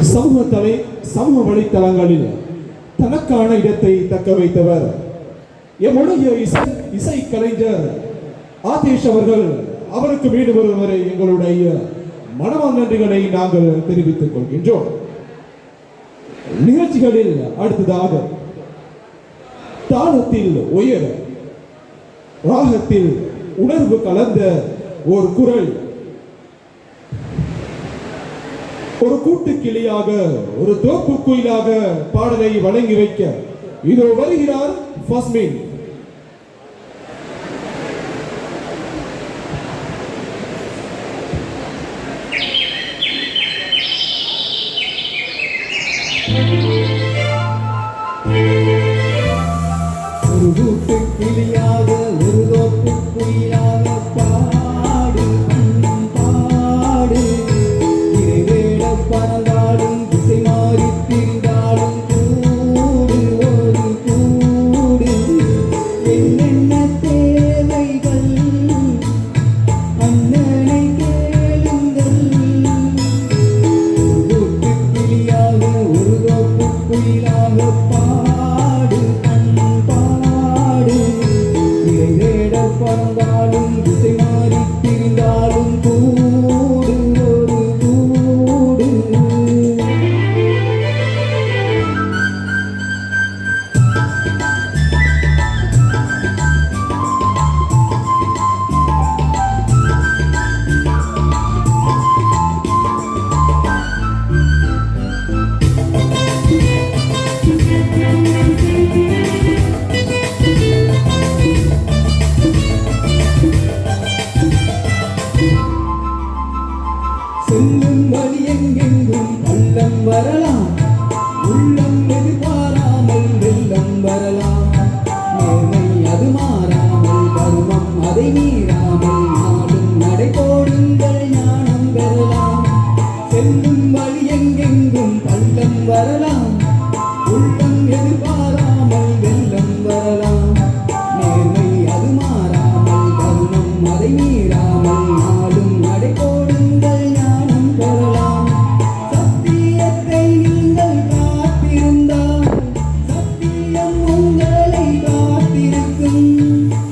சமூக வலைத்தளங்களில் தனக்கான இடத்தை தக்க வைத்தவர் எம்முடைய இசை கலைஞர் ஆதேஷ் அவர்கள். அவருக்கு மீண்டும் ஒருவரை எங்களுடைய மனமார்ந்த நன்றிகளை நாங்கள் தெரிவித்துக் கொள்கின்றோம். நிகழ்ச்சிகளில் அடுத்ததாக தாளத்தில் உயர, ராகத்தில் உணர்வு கலந்த ஒரு குரல், ஒரு கூட்டு கிளியாக, ஒரு தோப்பு குயிலாக பாடலை வழங்கி வைக்க இதோ வருகிறார் ஃபஸ்மின். ஒரு கூட்டு கிளியாக, ஒரு தோப்பு குயிலாக பாடு பாடு, இறைவேட பறந்தாலும் திசை மாறி திரிந்தாலும் கூடு ஒரு கூடு. என்னென்ன தேவைகள் அண்ணனை கேளுங்கள். ஒரு கூட்டு கிளியாக, ஒரு தோப்பு குயிலாக பாடு பாடு, இறைவேட பறந்தாலும் திசை மாறி திரிந்தாலும் கூடு ஒரு கூடு. செல்லும் வழி எங்கெங்கும் பள்ளம் வரலாம், உள்ளம் எதிர்பாராமல் வெள்ளம் வரலாம். நேர்மை அது மாறாமல், தர்மம் அதை மீறாமல், நாடும் நடை போடுங்கள் ஞானம் பெறலாம். செல்லும் வழி எங்கெங்கும் பள்ளம் வரலாம், உள்ளம் எதிர்பாராமல் வெள்ளம் வரலாம். நேர்மை அது மாறாமல், தர்மம் அதை மீறாமல், நாடும் நடை போடுங்கள் ஞானம் பெறலாம். சத்தியத்தை நீங்கள் காத்திருந்தால் சத்தியம் உங்களை காத்திருக்கும்.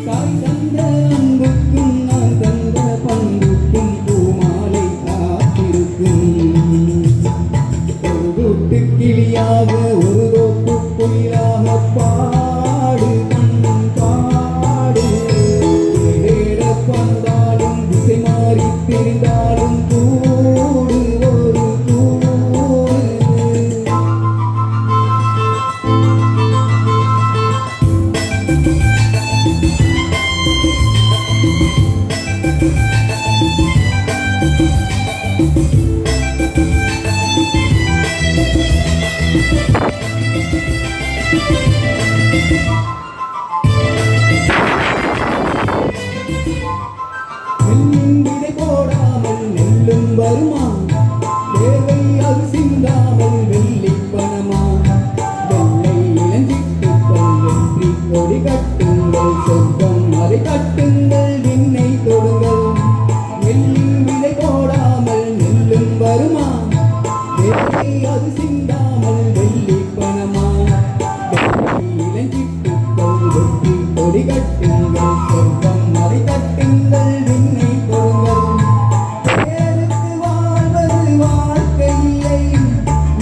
தாய் தந்த அன்புக்கும் நான் தந்த பண்புக்கும் பூமாலை காத்திருக்கும். ஒரு கூட்டு கிளியாக, ஒரு தோப்பு குயிலாக பாடு பாடு, இறைவேட பறந்தாலும் திசை மாறி திரிந்தாலும் கூடு ஒரு கூடு. நெல்லும் விதை போடாமல் நெல்லும் வருமா, தேவை அது சிந்தாமல் வெள்ளி பணமா. வெள்ளை இளஞ்சிட்டுக்கள் வெற்றி கொடி கட்டுங்கள், சொர்க்கம் அதை கட்டுங்கள், விண்ணை தொடுங்கள். நெல்லில் விதை போடாமல் நெல்லும் வருமா, தேவை அது சிந்தாமல் வெள்ளி பணமா. வெள்ளை இளஞ்சிட்டுக்கள் வெற்றி கொடி கட்டுங்கள், சொர்க்கம் அதை கட்டுங்கள், விண்ணை தொடுங்கள். பேருக்கு வாழ்வது வாழ்க்கை இல்லை,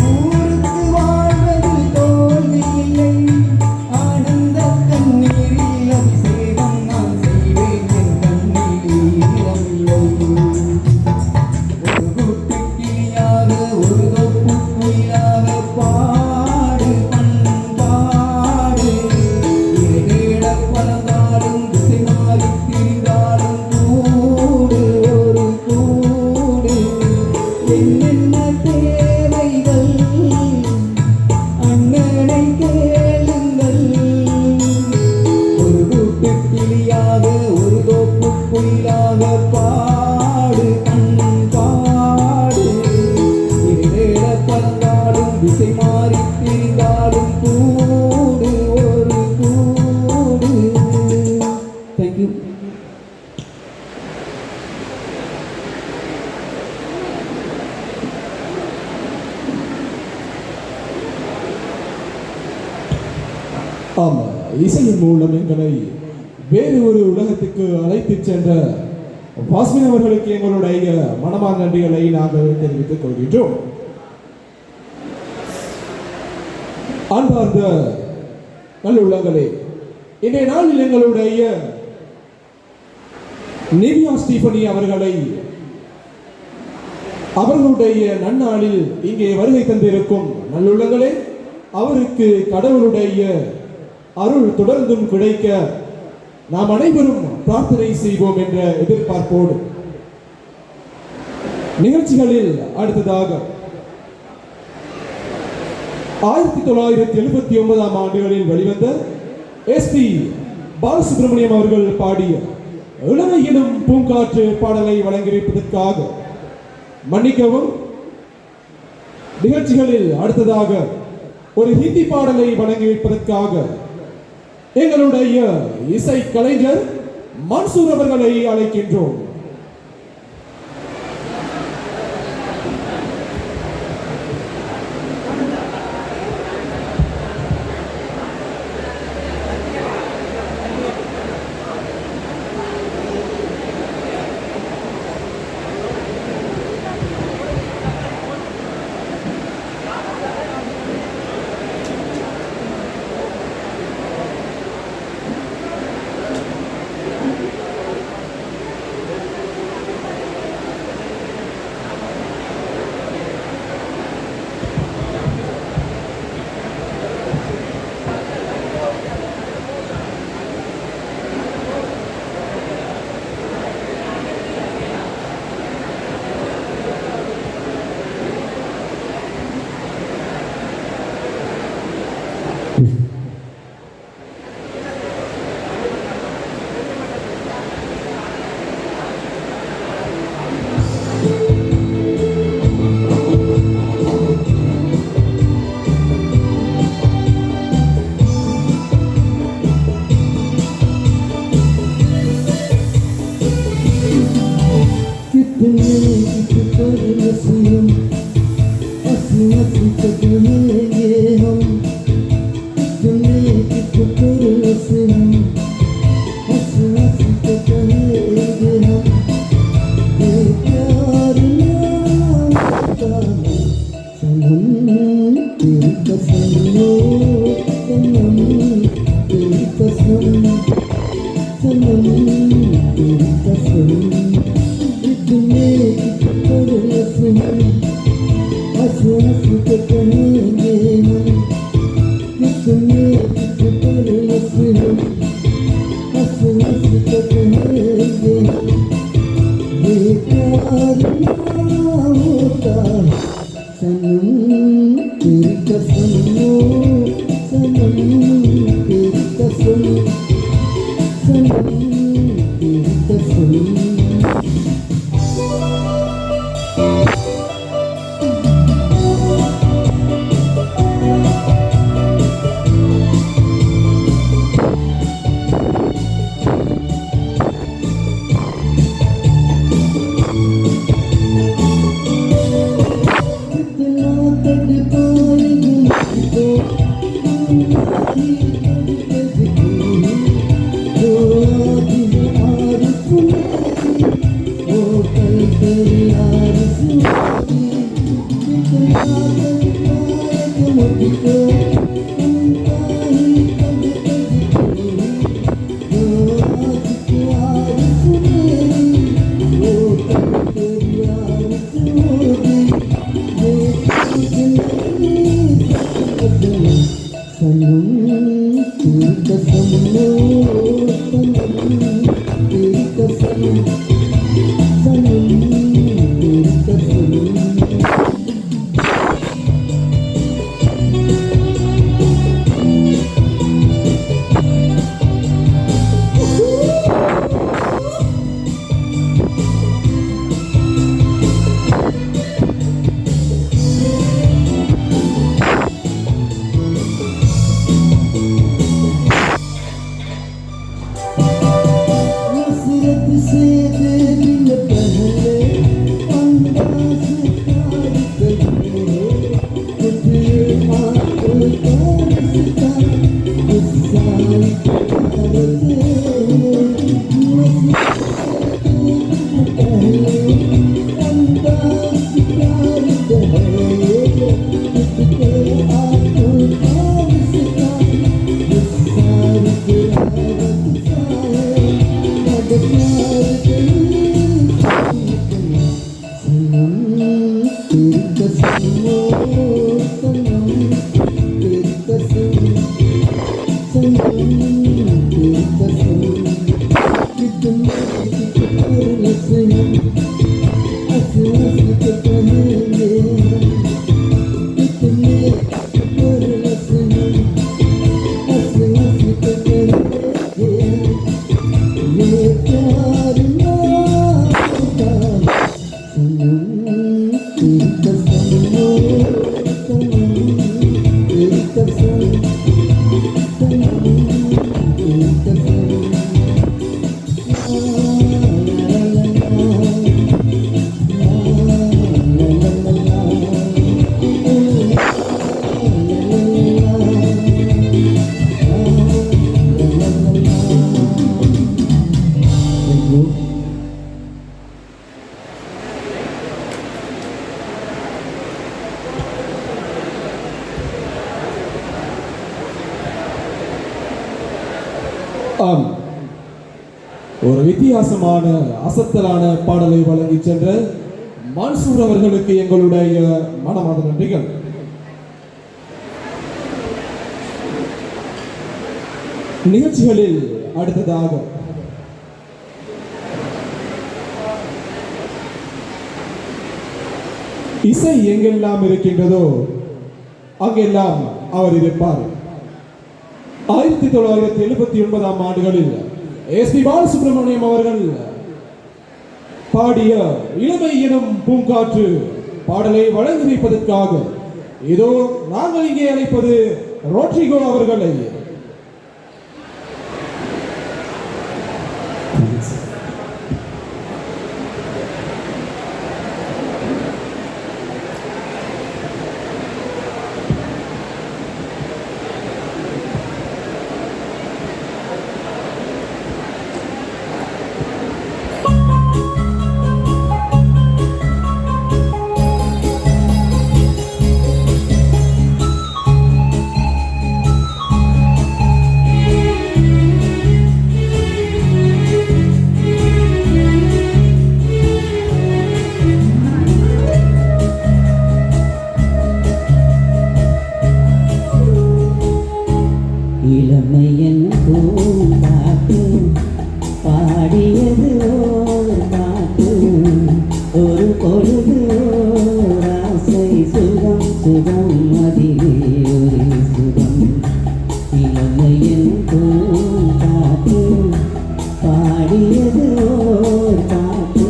ஊருக்கு வாழ்வதில் தோல்வி இல்லை. ஆனந்த கண்ணீரில் அபிஷேகம் நான் செய்வேன், என் கண்ணில் ஈரமில்லை. ஒரு கூட்டு கிளியாக, ஒரு தோப்பு குயிலாக பாடு பாடு, இறைவேட பறந்தாலும் திசை மாறி திரிந்தாலும் கூடு ஒரு கூடு. என்னென்ன தேவைகள் அண்ணனை கேளுங்கள். ஒரு கூட்டு கிளியாக, ஒரு தோப்பு குயிலாக பாடு பாடு, இறைவேட பறந்தாலும் திசை மாறி திரிந்தாலும் கூடு ஒரு கூடு. தேங்க்யூ. ஆமா, இசையின் மூலம் எங்களை வேறு ஒரு உலகத்துக்கு அழைத்துச் சென்ற பாஸ்மின் அவர்களுக்கு எங்களுடைய மனமார்ந்த நன்றிகளை நாங்கள் தெரிவித்துக் கொள்கின்றோம். அன்பார்ந்த நல்லுள்ளங்களே, இன்றைய நாளில் எங்களுடைய நிவியா ஸ்டீபனி அவர்களை அவர்களுடைய நன்னாளில் இங்கே வருகை தந்திருக்கும் நல்லுள்ளங்களே, அவருக்கு கடவுளுடைய அருள் தொடர்ந்தும் கிடைக்க நாம் அனைவரும் பிரார்த்தனை செய்வோம் என்ற எதிர்பார்ப்போடு நிகழ்ச்சிகளில் அடுத்ததாக 1979 ஆண்டுகளில் வெளிவந்த எஸ்.பி. பாலசுப்ரமணியம் அவர்கள் பாடிய இளமை எனும் பூங்காற்று பாடலை வழங்கியிருப்பதற்காக மன்னிக்கவும். நிகழ்ச்சிகளில் அடுத்ததாக ஒரு ஹிந்தி பாடலை வழங்கி வைப்பதற்காக எங்களுடைய இசை கலைஞர் மன்சூர் அவர்களை அழைக்கின்றோம். से ஆம், ஒரு வித்தியாசமான அசத்தலான பாடலை வழங்கி சென்ற மன்சூர் அவர்களுக்கு எங்களுடைய மனமார்ந்த நன்றிகள். நிகழ்ச்சிகளில் அடுத்ததாக இசை எங்கெல்லாம் இருக்கின்றதோ அங்கெல்லாம் அவர் இருப்பார். 1979 ஆண்டுகளில் எஸ்.பி. பாலசுப்ரமணியம் அவர்கள் பாடிய இளமை எனும் பூங்காற்று பாடலை வழங்கி வைப்பதற்காக இதோ நாங்கள் இங்கே அழைப்பது ரோட்ரிகோ அவர்களை. இளமையன் பூங்காற்று பாடியது ஓர் பாட்டு, ஒரு பொழுது ஓர் ஆசை சுகம் சுகம் அதிலே ஒரே சுகம். இளமையன் பூங்காற்று பாடியது ஓர் பாட்டு,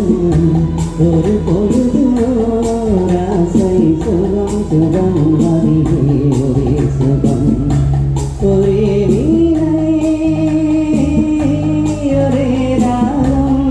ஒரு பொழுது ஓர் ஆசை சுகம் சுகம் அதிலே ஒரே சுகம். ஒரே வீணை ஒரே ராகம்,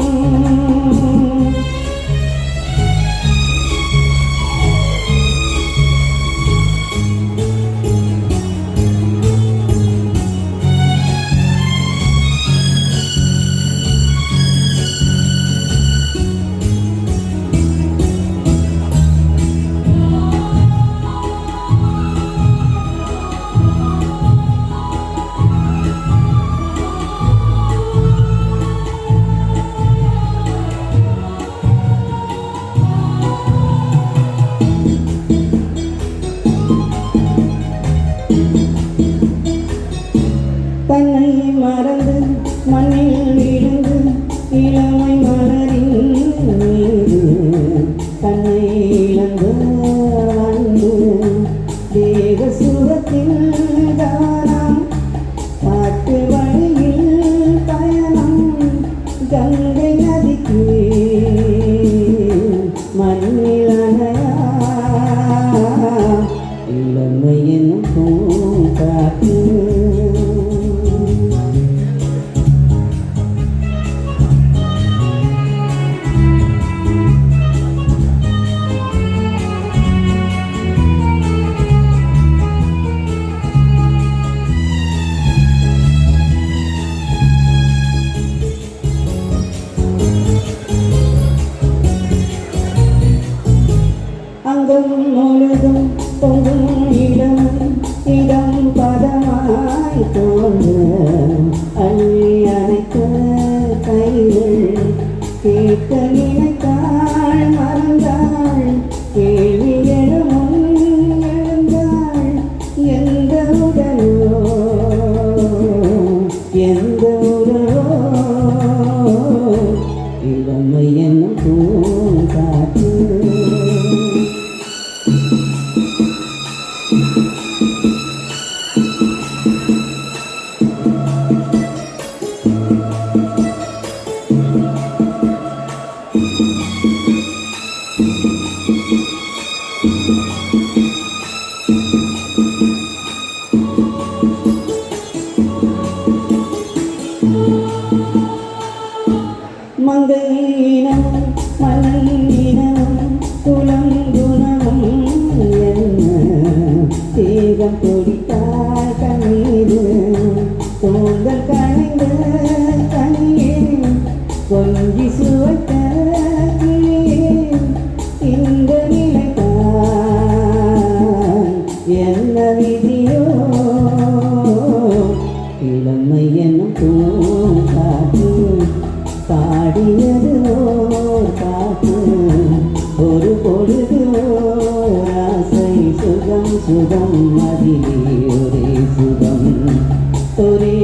உள்ளம் துடித்தால் கண்ணீரு தூங்கல் கலைந்த கனியே கொஞ்சி சுவைத்த கிளியே இந்த நிலைத்தான் என்ன விதியோ இளமை என்னும் பூங்காற்று பாடியது ஓர் பாட்டு ஒரு பொழுது ஓர் ஆசை சுகம் சுகம் அதிலே ஒரே சுகம் ஒரே